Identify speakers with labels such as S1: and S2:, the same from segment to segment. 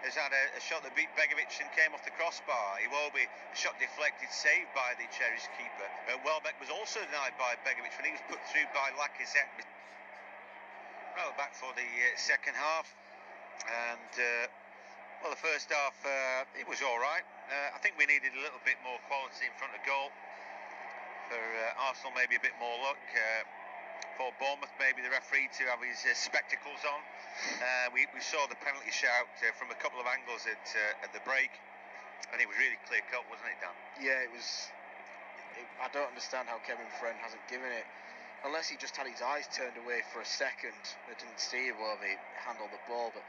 S1: has had a shot that beat Begovic and came off the crossbar. Iwobi, a shot deflected, saved by the Cherries keeper. Welbeck was also denied by Begovic when he was put through by Lacazette. Well, back for the second half, and well, the first half it was all right. I think we needed a little bit more quality in front of goal. For Arsenal, maybe a bit more luck. For Bournemouth, maybe the referee to have his spectacles on. We saw the penalty shout from a couple of angles at the break, and it was really clear cut, wasn't it, Dan?
S2: Yeah, it was. I don't understand how Kevin Friend hasn't given it, unless he just had his eyes turned away for a second. I didn't see Iwobi handle the ball, but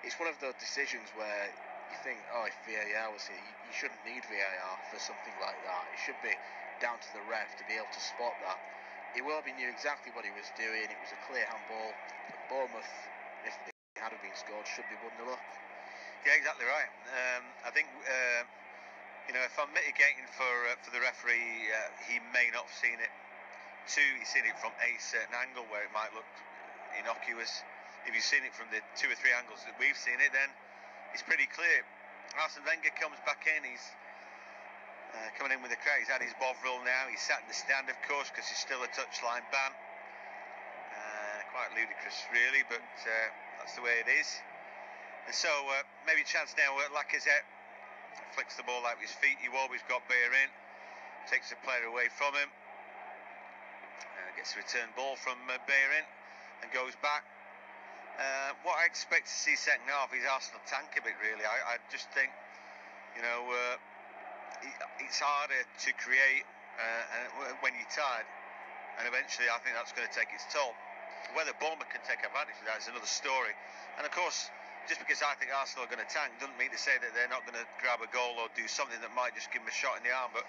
S2: it's one of those decisions where you think, oh, if VAR was here, you shouldn't need VAR for something like that. It should be down to the ref to be able to spot that. Iwobi knew exactly what he was doing. It was a clear handball. Bournemouth, if they had been scored, should be 1-0 up.
S1: Yeah, exactly right. I think if I'm mitigating for the referee, he may not have seen it. Two, he's seen it from a certain angle where it might look innocuous. If you've seen it from the 2 or 3 angles that we've seen it, then it's pretty clear. Arsene Wenger comes back in. He's coming in with the crowd. He's had his Bovril now. He's sat in the stand, of course, because he's still a touchline ban. Quite ludicrous, really, but that's the way it is. And so maybe a chance now. Lacazette flicks the ball out with his feet. Iwobi's got Beer in, takes the player away from him, gets a return ball from Beer in, and goes back. What I expect to see second half is Arsenal tank a bit, really. I just think, it's harder to create when you're tired, and eventually I think that's going to take its toll. Whether Bournemouth can take advantage of that is another story. And of course, just because I think Arsenal are going to tank doesn't mean to say that they're not going to grab a goal or do something that might just give them a shot in the arm. But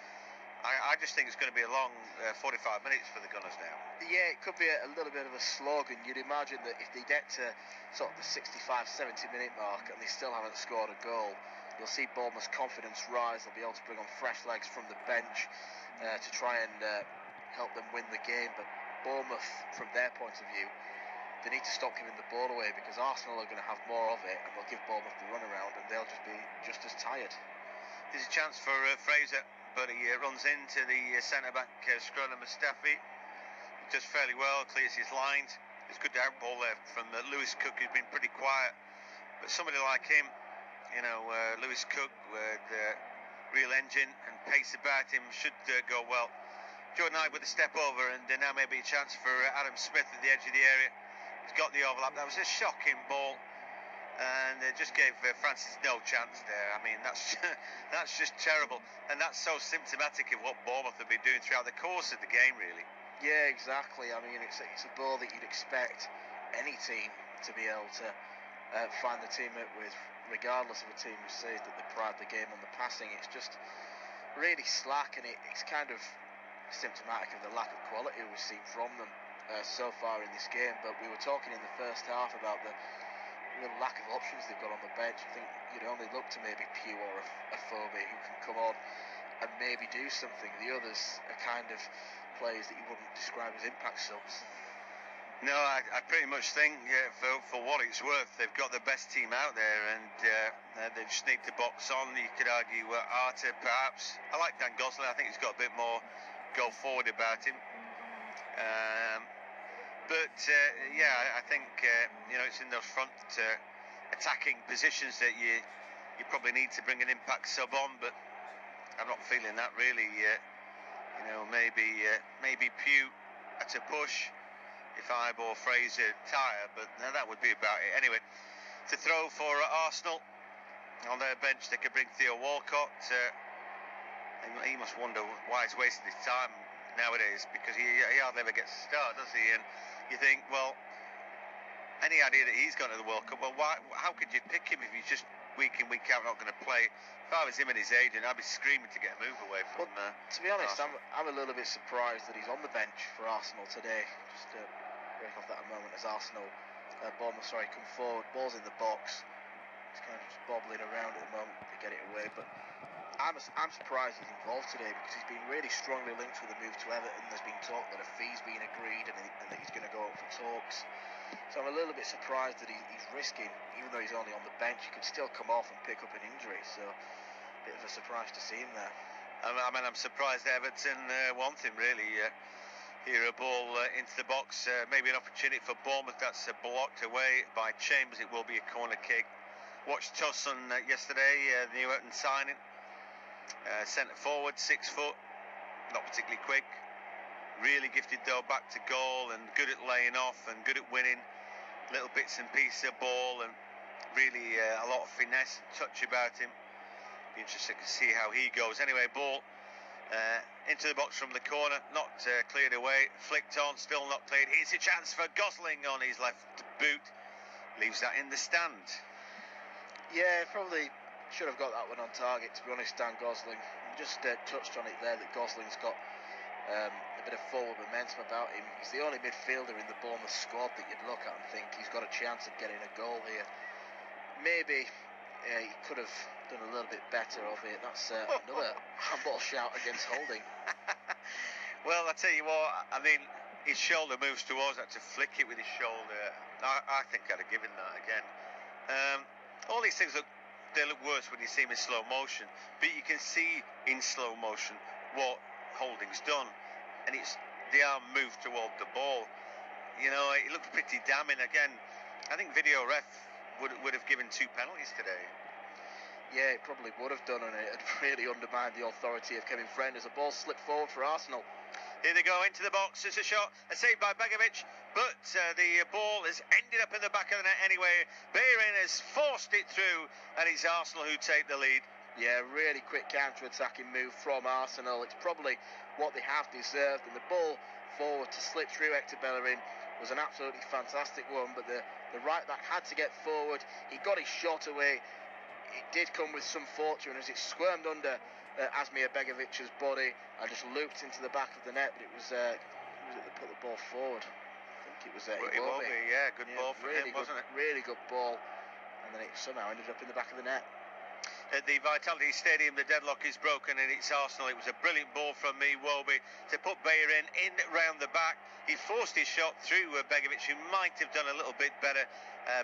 S1: I just think it's going to be a long 45 minutes for the Gunners now.
S2: Yeah, it could be a little bit of a slog, and you'd imagine that if they get to sort of the 65-70 minute mark and they still haven't scored a goal, you'll see Bournemouth's confidence rise. They'll be able to bring on fresh legs from the bench to try and help them win the game. But Bournemouth, from their point of view, they need to stop giving the ball away, because Arsenal are going to have more of it, and they'll give Bournemouth the run around, and they'll just be just as tired.
S1: There's a chance for Fraser, but he runs into the centre-back, Scrolla Mustafi. He does fairly well, clears his lines. It's good to have a ball there from Lewis Cook, who's been pretty quiet. But somebody like him, Lewis Cook with real engine and pace about him should go well. Jordan Knight with a step over, and now maybe a chance for Adam Smith at the edge of the area. He's got the overlap. That was a shocking ball, and it just gave Francis no chance there. I mean, that's that's just terrible, and that's so symptomatic of what Bournemouth have been doing throughout the course of the game, really.
S2: Yeah, exactly. I mean, it's a ball that you'd expect any team to be able to find the team up with, regardless of a team who says that they pride the game on the passing. It's just really slack, and it's kind of symptomatic of the lack of quality we've seen from them so far in this game. But we were talking in the first half about the real lack of options they've got on the bench. I think you'd only look to maybe Pew or a Phobie who can come on and maybe do something. The others are kind of players that you wouldn't describe as impact subs.
S1: No, I pretty much think for what it's worth, they've got the best team out there, and they just need to box on. You could argue Arta, perhaps. I like Dan Gosling. I think he's got a bit more go forward about him. I think it's in those front attacking positions that you probably need to bring an impact sub on, but I'm not feeling that really. Maybe Pew at a push if Ibe or Fraser tire, but that would be about it. Anyway, to throw for Arsenal on their bench, they could bring Theo Walcott. He must wonder why he's wasting his time nowadays, because he hardly ever gets a start, does he? And you think, well, any idea that he's gone to the World Cup? Well, how could you pick him if he's just week in, week out not going to play? If I was him and his agent, I'd be screaming to get a move away from.
S2: Well, to be honest, I'm a little bit surprised that he's on the bench for Arsenal today. Just to break off that a moment, as Bournemouth come forward, ball's in the box. It's kind of just bobbling around at the moment to get it away, but I'm surprised he's involved today, because he's been really strongly linked with a move to Everton. There's been talk that a fee's been agreed and that he's going to go up for talks. So I'm a little bit surprised that he's risking, even though he's only on the bench, he could still come off and pick up an injury. So a bit of a surprise to see him there.
S1: I mean, I'm surprised Everton want him, really. Here a ball into the box, maybe an opportunity for Bournemouth. That's blocked away by Chambers. It will be a corner kick. Watched Tosson yesterday, the new Everton signing. Centre forward, 6 foot, not particularly quick. Really gifted though back to goal, and good at laying off and good at winning little bits and pieces of ball, and really a lot of finesse and touch about him. Be interesting to see how he goes. Anyway, ball into the box from the corner, not cleared away, flicked on, still not cleared. Here's a chance for Gosling on his left boot, leaves that in the stand.
S2: Yeah, probably should have got that one on target, to be honest. Dan Gosling just touched on it there, that Gosling's got a bit of forward momentum about him. He's the only midfielder in the Bournemouth squad that you'd look at and think he's got a chance of getting a goal here. Maybe he could have done a little bit better of it. That's another handball shout against Holding.
S1: Well, I tell you what, I mean, his shoulder moves towards that to flick it with his shoulder. I think I'd have given that again. All these things they look worse when you see them in slow motion, but you can see in slow motion what Holding's done, and the arm moved toward the ball. You know, it looked pretty damning. Again, I think video ref would have given 2 penalties today.
S2: Yeah, it probably would have done, and it had really undermined the authority of Kevin Friend as the ball slipped forward for Arsenal.
S1: Here they go into the box. There's a shot, a save by Begovic, but the ball has ended up in the back of the net anyway. Bayern has forced it through, and it's Arsenal who take the lead.
S2: Yeah, really quick counter-attacking move from Arsenal. It's probably what they have deserved, and the ball forward to slip through Hector Bellerin was an absolutely fantastic one, but the right back had to get forward. He got his shot away. It did come with some fortune as it squirmed under Asmir Begovic's body and just looped into the back of the net, but it was that put the ball forward. I think it was
S1: Iwobi. Yeah, good ball for
S2: really
S1: him,
S2: good,
S1: wasn't it?
S2: Really good ball, and then it somehow ended up in the back of the net.
S1: At the Vitality Stadium, the deadlock is broken and it's Arsenal. It was a brilliant ball from Iwobi to put Bayern in round the back. He forced his shot through Begovic, who might have done a little bit better,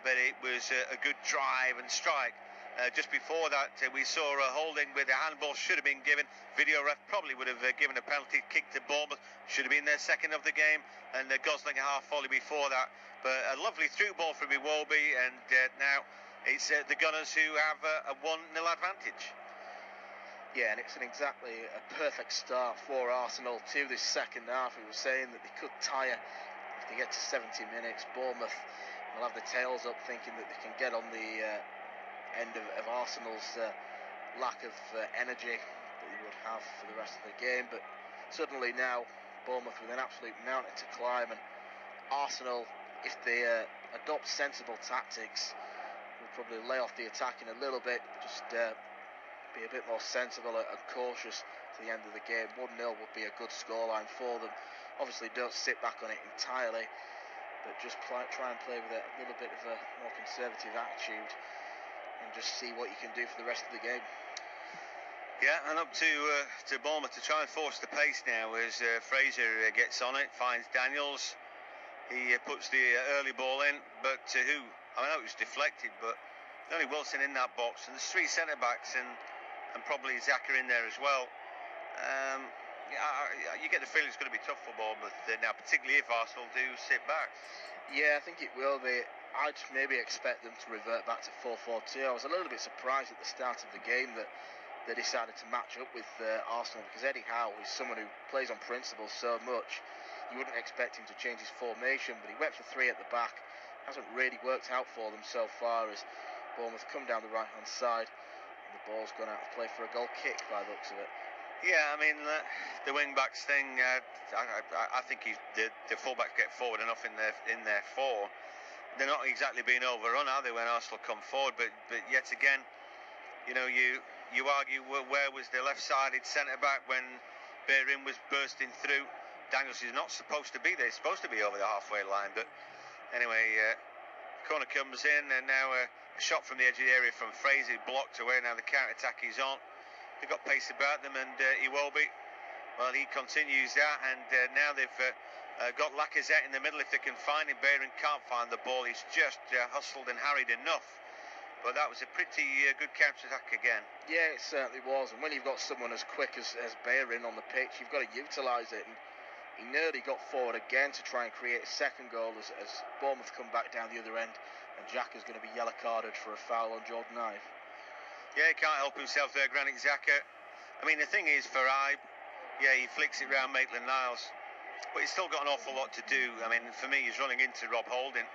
S1: but it was a good drive and strike. Just before that, we saw a Holding with a handball, should have been given. Video ref probably would have given a penalty kick to Bournemouth, should have been their second of the game, and Gosling a half volley before that. But a lovely through ball from Iwobi, and now it's the Gunners who have a 1-0 advantage.
S2: Yeah, and it's exactly a perfect start for Arsenal to this second half. We were saying that they could tire if they get to 70 minutes. Bournemouth will have the tails up, thinking that they can get on the end of Arsenal's lack of energy that they would have for the rest of the game. But suddenly now Bournemouth with an absolute mountain to climb, and Arsenal, if they adopt sensible tactics, will probably lay off the attacking a little bit, just be a bit more sensible and cautious to the end of the game. 1-0 would be a good scoreline for them. Obviously don't sit back on it entirely, but just try and play with a little bit of a more conservative attitude and just see what you can do for the rest of the game.
S1: Yeah, and up to Bournemouth to try and force the pace now as Fraser gets on it, finds Daniels. He puts the early ball in, but to who? I know it was deflected, but only Wilson in that box, and there's 3 centre-backs and probably Xhaka in there as well. You get the feeling it's going to be tough for Bournemouth now, particularly if Arsenal do sit back.
S2: Yeah, I think it will be. I'd maybe expect them to revert back to 4-4-2. I was a little bit surprised at the start of the game that they decided to match up with Arsenal, because Eddie Howe is someone who plays on principle so much. You wouldn't expect him to change his formation, but he went for 3 at the back. Hasn't really worked out for them so far, as Bournemouth come down the right-hand side and the ball's gone out of play for a goal kick by the looks of it.
S1: Yeah, I mean, the wing-backs thing, I think the full-backs get forward enough in their 4. They're not exactly being overrun, are they, when Arsenal come forward? But yet again, you know, you argue where was the left-sided centre-back when Bayern was bursting through. Daniels is not supposed to be there. He's supposed to be over the halfway line. But anyway, corner comes in, and now a shot from the edge of the area from Fraser, blocked away. Now the counter-attack is on. They've got pace about them, and Iwobi, well, he continues that, and now they've Got Lacazette in the middle if they can find him. Bayern can't find the ball. He's just hustled and harried enough. But that was a pretty good counter-attack again.
S2: Yeah, it certainly was. And when you've got someone as quick as Bayern on the pitch, you've got to utilise it. And he nearly got forward again to try and create a second goal as Bournemouth come back down the other end. And Jack is going to be yellow carded for a foul on Jordan Ibe.
S1: Yeah, he can't help himself there, Granit Xhaka. I mean, the thing is, for Ibe, yeah, he flicks it round Maitland-Niles. But he's still got an awful lot to do. I mean, for me, he's running into Rob Holding.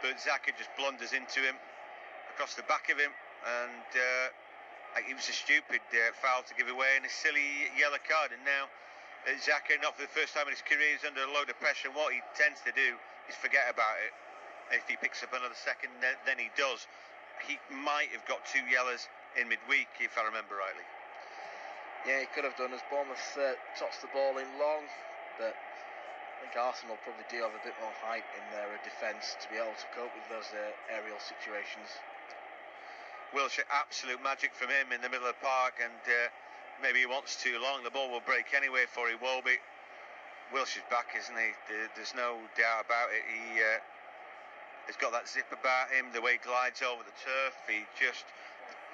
S1: But Xhaka just blunders into him, across the back of him. And it was a stupid foul to give away and a silly yellow card. And now Xhaka, not for the first time in his career, is under a load of pressure. And what he tends to do is forget about it. If he picks up another second, then he does. He might have got 2 yellows in midweek, if I remember rightly.
S2: Yeah, he could have done, as Bournemouth tots the ball in long. But I think Arsenal probably do have a bit more height in their defence to be able to cope with those aerial situations.
S1: Wilshere, absolute magic from him in the middle of the park, and maybe he wants too long. The ball will break anyway for Iwobi. Wilshere's back, isn't he? There's no doubt about it. He's got that zip about him, the way he glides over the turf. He just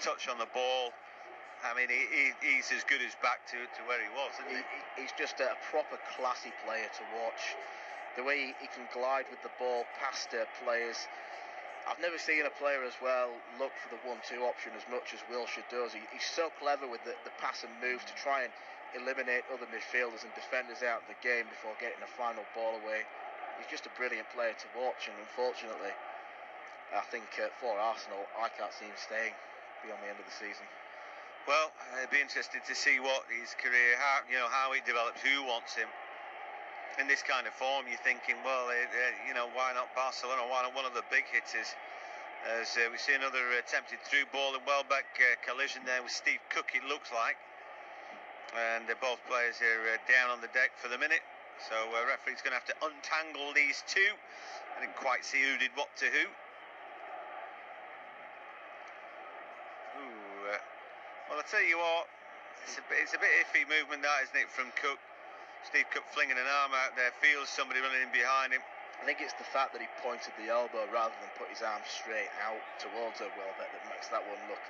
S1: touch on the ball. I mean, he's as good as back to where he was, isn't he?
S2: He's just a proper classy player to watch. The way he can glide with the ball past players. I've never seen a player as well look for the 1-2 option as much as Wilshere does. He's so clever with the pass and move to try and eliminate other midfielders and defenders out of the game before getting a final ball away. He's just a brilliant player to watch, and unfortunately, I think for Arsenal, I can't see him staying beyond the end of the season.
S1: Well, it'd be interesting to see what his career, how he develops, who wants him. In this kind of form, you're thinking, well, why not Barcelona? Why not one of the big hitters? As we see another attempted through ball and Welbeck collision there with Steve Cook, it looks like. And both players are down on the deck for the minute. So referee's going to have to untangle these two. I didn't quite see who did what to who. Well, I'll tell you what, it's a bit iffy movement that, isn't it, from Cook. Steve Cook flinging an arm out there, feels somebody running in behind him.
S2: I think it's the fact that he pointed the elbow rather than put his arm straight out towards Welbeck that makes that one look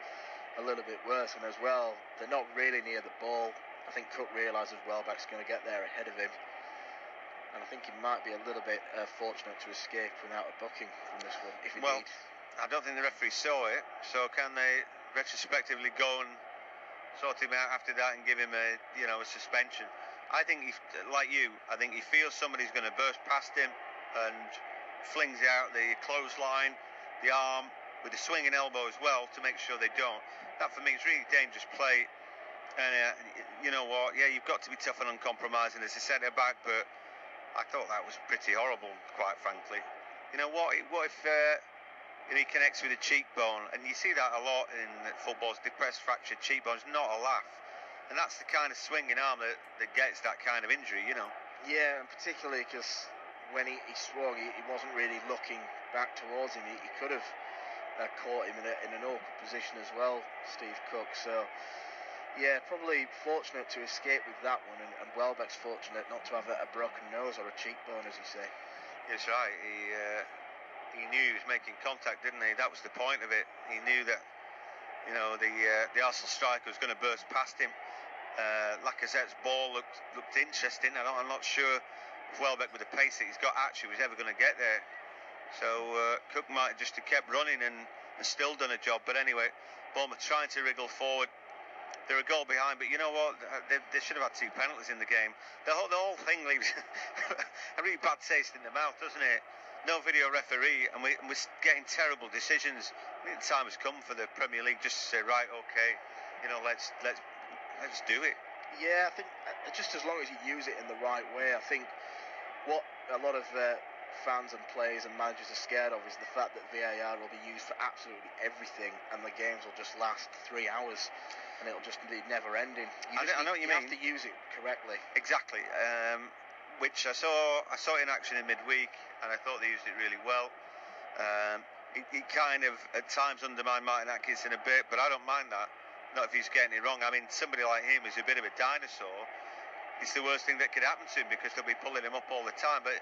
S2: a little bit worse. And as well, they're not really near the ball. I think Cook realises Welbeck's going to get there ahead of him. And I think he might be a little bit fortunate to escape without a booking from this one, if indeed.
S1: Well, I don't think the referee saw it, so can they retrospectively go and sort him out after that and give him a suspension? I think I think he feels somebody's going to burst past him and flings out the clothesline, the arm, with the swinging elbow as well to make sure they don't. That for me is really dangerous play. And you know what? Yeah, you've got to be tough and uncompromising as a centre back, but I thought that was pretty horrible, quite frankly. You know what? What if he connects with a cheekbone? And you see that a lot in football's depressed, fractured cheekbones. Not a laugh. And that's the kind of swinging arm that gets that kind of injury,
S2: Yeah, and particularly because when he swung, he wasn't really looking back towards him. He could have caught him in an awkward position as well, Steve Cook. So, yeah, probably fortunate to escape with that one, and Welbeck's fortunate not to have a broken nose or a cheekbone, as you say.
S1: That's right. He knew he was making contact, didn't he? That was the point of it. He knew that, the Arsenal striker was going to burst past him. Lacazette's ball looked interesting. I'm not sure if Welbeck, with the pace that he's got, actually was ever going to get there. So Cook might have just kept running and still done a job. But anyway, Bournemouth trying to wriggle forward. They're a goal behind, but you know what? They should have had 2 penalties in the game. The whole thing leaves a really bad taste in the mouth, doesn't it? No video referee, and we're getting terrible decisions. I think the time has come for the Premier League just to say, right, okay, let's do it.
S2: Yeah, I think just as long as you use it in the right way. I think what a lot of fans and players and managers are scared of is the fact that VAR will be used for absolutely everything, and the games will just last 3 hours, and it'll just be never ending. I know what you mean. You have to use it correctly.
S1: Exactly. Which I saw in action in midweek, and I thought they used it really well. It kind of at times undermined Martin Atkinson a bit, but I don't mind that. Not if he's getting it wrong. I mean, somebody like him is a bit of a dinosaur. it's the worst thing that could happen to him, because they'll be pulling him up all the time. But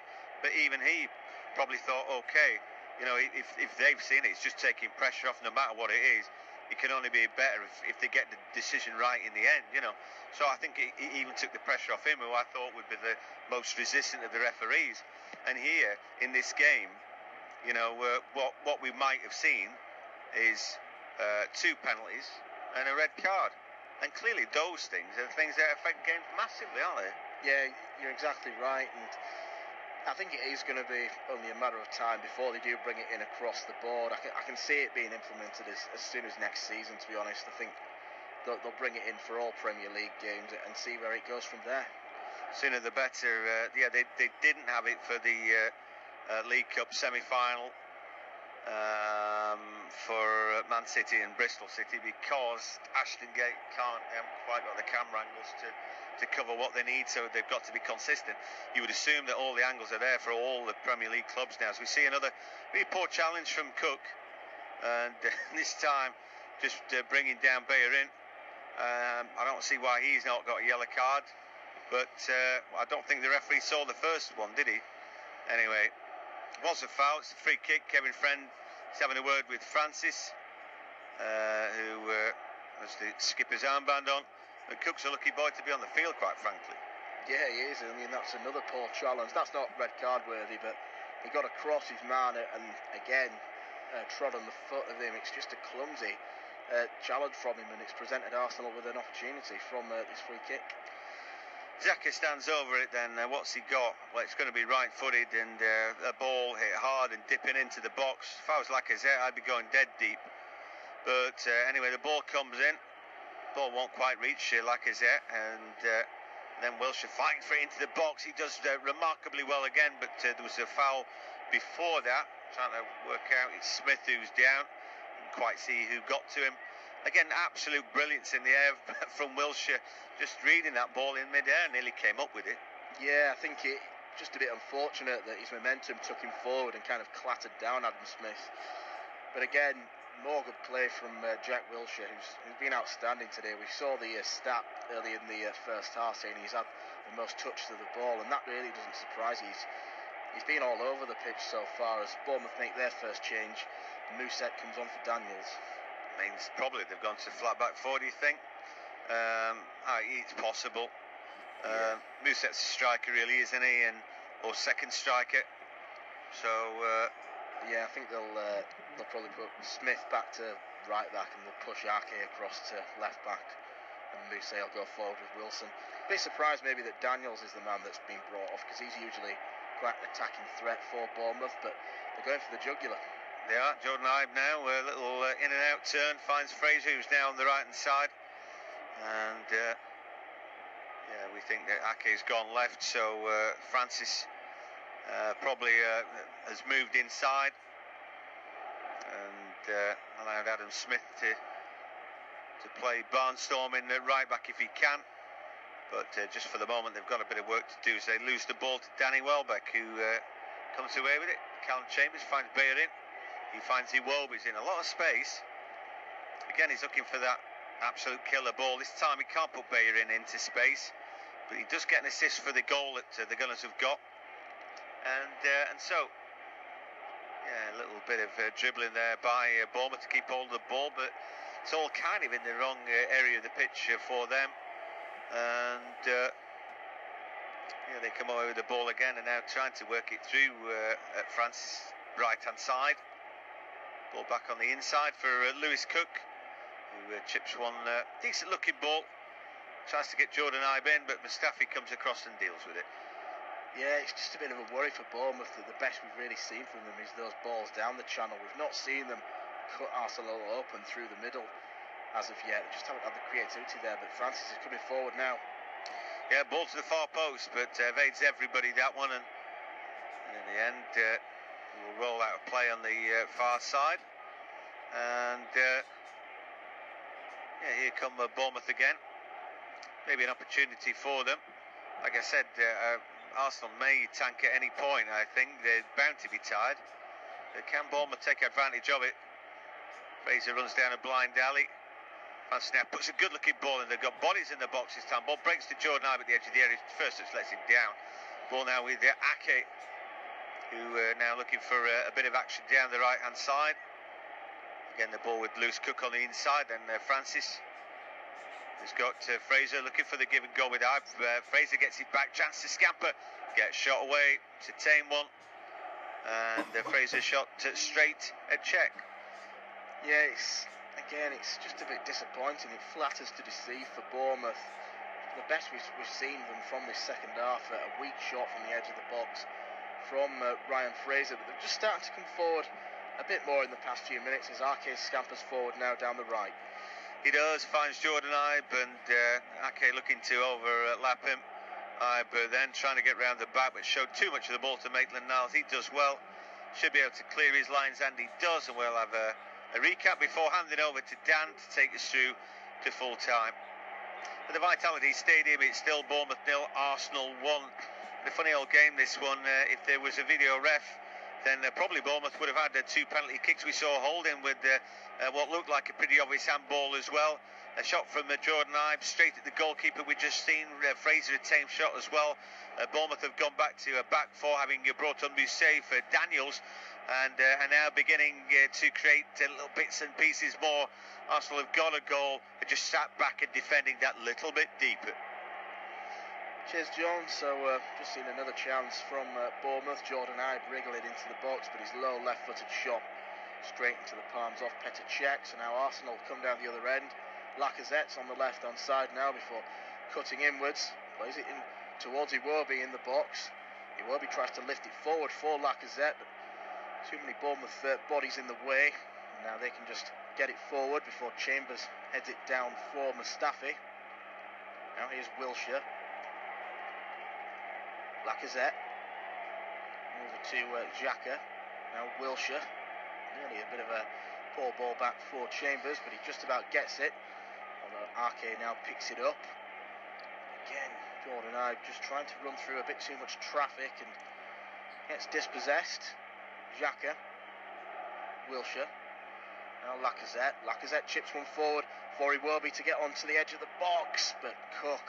S1: even he probably thought, okay, you know, if they've seen it, it's just taking pressure off no matter what it is. It can only be better if they get the decision right in the end, you know. So I think it even took the pressure off him, who I thought would be the most resistant of the referees. And here, in this game, you know, what we might have seen is 2 penalties and a red card. And clearly those things are the things that affect games massively, aren't they?
S2: Yeah, you're exactly right. And I think it is going to be only a matter of time before they do bring it in across the board. I can see it being implemented as soon as next season, to be honest. I think they'll bring it in for all Premier League games and see where it goes from there.
S1: Sooner the better. They didn't have it for the League Cup semi-final for Man City and Bristol City, because Ashton Gate haven't quite got the camera angles to cover what they need, so they've got to be consistent. You would assume that all the angles are there for all the Premier League clubs now. So we see another really poor challenge from Cook, and this time just bringing down Bayerin. I don't see why he's not got a yellow card, but I don't think the referee saw the first one, did he? Anyway, it was a foul. It's a free kick. Kevin Friend is having a word with Francis, who has the skipper's armband on. And Cook's a lucky boy to be on the field, quite frankly.
S2: Yeah, he is. I mean, that's another poor challenge. That's not red card worthy, but he got across his man and again trod on the foot of him. It's just a clumsy challenge from him, and it's presented Arsenal with an opportunity from this free kick.
S1: Xhaka stands over it then. What's he got? Well, it's going to be right-footed, and a ball hit hard and dipping into the box. If I was Lacazette, I'd be going dead deep. But anyway, the ball comes in. Ball won't quite reach Lacazette, and then Wilshere fighting for it into the box. He does remarkably well again, but there was a foul before that. Trying to work out, it's Smith who's down. Didn't quite see who got to him. Again, absolute brilliance in the air from Wilshere, just reading that ball in mid-air, nearly came up with it.
S2: Yeah, I think it just a bit unfortunate that his momentum took him forward and kind of clattered down Adam Smith. But again, more good play from Jack Wilshere, who's been outstanding today. We saw the stat early in the first half saying he's had the most touches of the ball, and that really doesn't surprise you. He's been all over the pitch so far. As Bournemouth make their first change, Mousset comes on for Daniels.
S1: Means probably they've gone to flat back 4, do you think? It's possible. Mousset's a striker, really, isn't he? Or second striker. So
S2: yeah, I think they'll probably put Smith back to right back, and they'll push Ake across to left back, and Mousset will go forward with Wilson. Bit surprised maybe that Daniels is the man that's been brought off, because he's usually quite an attacking threat for Bournemouth, but they're going for the jugular.
S1: They are. Jordan Ibe now, a little in and out turn, finds Fraser, who's now on the right hand side, and yeah, we think that Ake's gone left, so Francis probably has moved inside and allowed Adam Smith to play Barnstorm in right back if he can, but just for the moment they've got a bit of work to do, so they lose the ball to Danny Welbeck, who comes away with it. Callum Chambers finds Bayerin. He finds Iwobi's in a lot of space. Again, he's looking for that absolute killer ball. This time he can't put Bayerin into space, but he does get an assist for the goal that the Gunners have got. And so, yeah, a little bit of dribbling there by Bournemouth to keep hold of the ball, but it's all kind of in the wrong area of the pitch for them. And yeah, they come away with the ball again and now trying to work it through at Francis' right-hand side. Ball back on the inside for Lewis Cook, who chips one decent-looking ball. Tries to get Jordan Ibe in, but Mustafi comes across and deals with it.
S2: Yeah, it's just a bit of a worry for Bournemouth that the best we've really seen from them is those balls down the channel. We've not seen them cut Arsenal open through the middle as of yet. They just haven't had the creativity there, but Francis is coming forward now.
S1: Yeah, ball to the far post, but evades everybody, that one, and in the end will roll out of play on the far side. And yeah, here come Bournemouth again. Maybe an opportunity for them. Like I said, Arsenal may tank at any point. I think they're bound to be tied. Can Bournemouth take advantage of it? Fraser runs down a blind alley, Snap puts a good-looking ball in. They've got bodies in the box this time. Ball breaks to Jordan Ibe at the edge of the area. First touch lets him down. Ball now with Ake, who now looking for a bit of action down the right-hand side. Again, the ball with Lewis Cook on the inside. Then Francis has got Fraser looking for the give and go with Ibe. Fraser gets it back. Chance to scamper. Gets shot away. It's a tame one. And Fraser shot straight at check.
S2: Yeah, it's just a bit disappointing. It flatters to deceive for Bournemouth. The best we've seen them from this second half, a weak shot from the edge of the box from Ryan Fraser, but they're just starting to come forward a bit more in the past few minutes as Ake scampers forward now down the right.
S1: He does, finds Jordan Ibe, and Ake looking to overlap him. Ibe then trying to get round the back, but showed too much of the ball to Maitland-Niles. He does well, should be able to clear his lines, and he does, and we'll have a recap before handing over to Dan to take us through to full time. At the Vitality Stadium, it's still Bournemouth 0, Arsenal 1. A funny old game, this one. If there was a video ref, then probably Bournemouth would have had 2 penalty kicks. We saw Holding with what looked like a pretty obvious handball as well. A shot from Jordan Ibe straight at the goalkeeper. We just seen Fraser a tame shot as well. Bournemouth have gone back to a back four, having brought on Mousset for Daniels, and are now beginning to create little bits and pieces more. Arsenal have got a goal, just sat back and defending that little bit deeper.
S2: Cheers, John. So just seen another chance from Bournemouth. Jordan Ibe wriggled it into the box, but his low left-footed shot straight into the palms off Petr Cech. So now Arsenal come down the other end. Lacazette's on the left-hand side now before cutting inwards. Plays it in towards Iwobi in the box. Iwobi tries to lift it forward for Lacazette, but too many Bournemouth bodies in the way. And now they can just get it forward before Chambers heads it down for Mustafi. Now here's Wilshere. Lacazette. Over to Xhaka. Now Wilshere. Nearly a bit of a poor ball back for Chambers, but he just about gets it. Although Ake now picks it up. Again, Jordan Ibe just trying to run through a bit too much traffic and gets dispossessed. Xhaka. Wilshere. Now Lacazette. Lacazette chips one forward for Iwobi to get onto the edge of the box, but Cook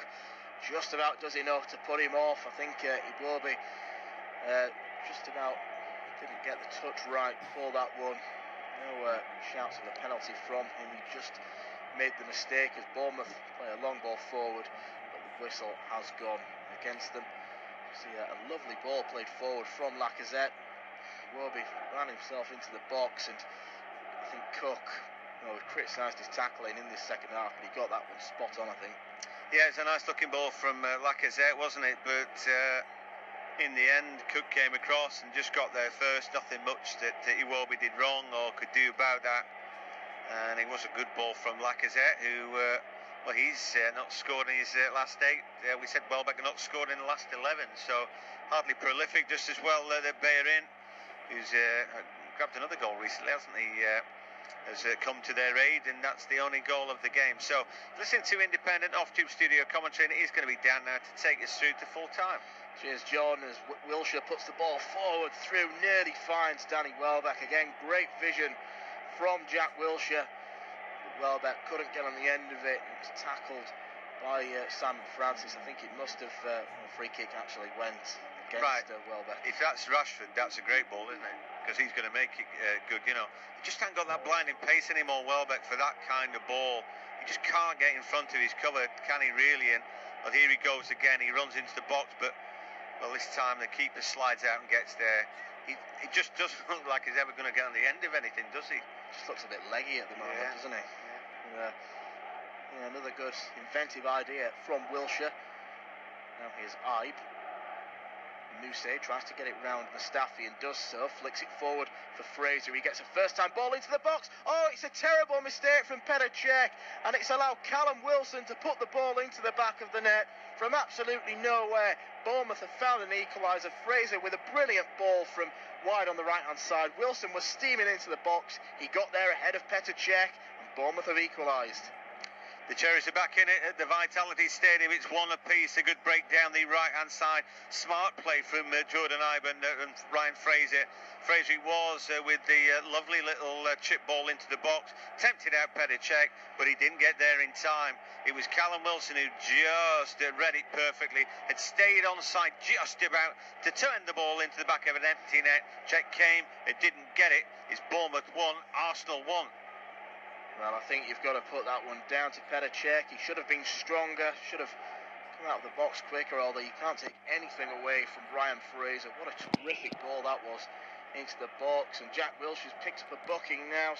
S2: just about does enough to put him off. I think Iwobi just about didn't get the touch right for that one. No shouts of a penalty from him. He just made the mistake as Bournemouth play a long ball forward, but the whistle has gone against them. See a lovely ball played forward from Lacazette. Iwobi ran himself into the box, and I think Cook, we've criticised his tackling in this second half, but he got that one spot on, I think.
S1: Yeah, it's a nice looking ball from Lacazette, wasn't it? But in the end, Cook came across and just got there first. Nothing much that Iwobi did wrong or could do about that. And it was a good ball from Lacazette, who, he's not scored in his last 8. We said Welbeck not scored in the last 11, so hardly prolific. Just as well that Bellerin, who's grabbed another goal recently, hasn't he? Has come to their aid, and that's the only goal of the game. So listen to independent off-tube studio commentary, and it is going to be Dan now to take us through to full time.
S2: Cheers, John, as Wilshere puts the ball forward through, nearly finds Danny Welbeck. Again, great vision from Jack Wilshere. Welbeck couldn't get on the end of it, and it was tackled by Simon Francis. I think it must have, a free kick actually went against Welbeck.
S1: If that's Rashford, that's a great ball, isn't it? Because he's going to make it good, He just hasn't got that blinding pace anymore, Welbeck, for that kind of ball. He just can't get in front of his cover, can he really? And here he goes again. He runs into the box, but this time the keeper slides out and gets there. He just doesn't look like he's ever going to get on the end of anything, does he?
S2: Just looks a bit leggy at the moment, doesn't he? Yeah. Another good inventive idea from Wilshere. Now here's Ibe. Mousset tries to get it round Mustafi and does so, flicks it forward for Fraser. He gets a first-time ball into the box. Oh, it's a terrible mistake from Petr Cech, and it's allowed Callum Wilson to put the ball into the back of the net from absolutely nowhere. Bournemouth have found an equaliser. Fraser with a brilliant ball from wide on the right-hand side. Wilson was steaming into the box. He got there ahead of Petr Cech, and Bournemouth have equalised.
S1: The Cherries are back in it at the Vitality Stadium. It's one apiece. A good break down the right-hand side. Smart play from Jordan Iben and Ryan Fraser. Fraser was with the lovely little chip ball into the box. Tempted out Petacek, but he didn't get there in time. It was Callum Wilson who just read it perfectly. Had stayed on side just about to turn the ball into the back of an empty net. Check came. It didn't get it. It's Bournemouth 1, Arsenal 1.
S2: Well, I think you've got to put that one down to Petacek. He should have been stronger, should have come out of the box quicker, although you can't take anything away from Ryan Fraser. What a terrific ball that was into the box. And Jack Wilshere's picked up a booking now.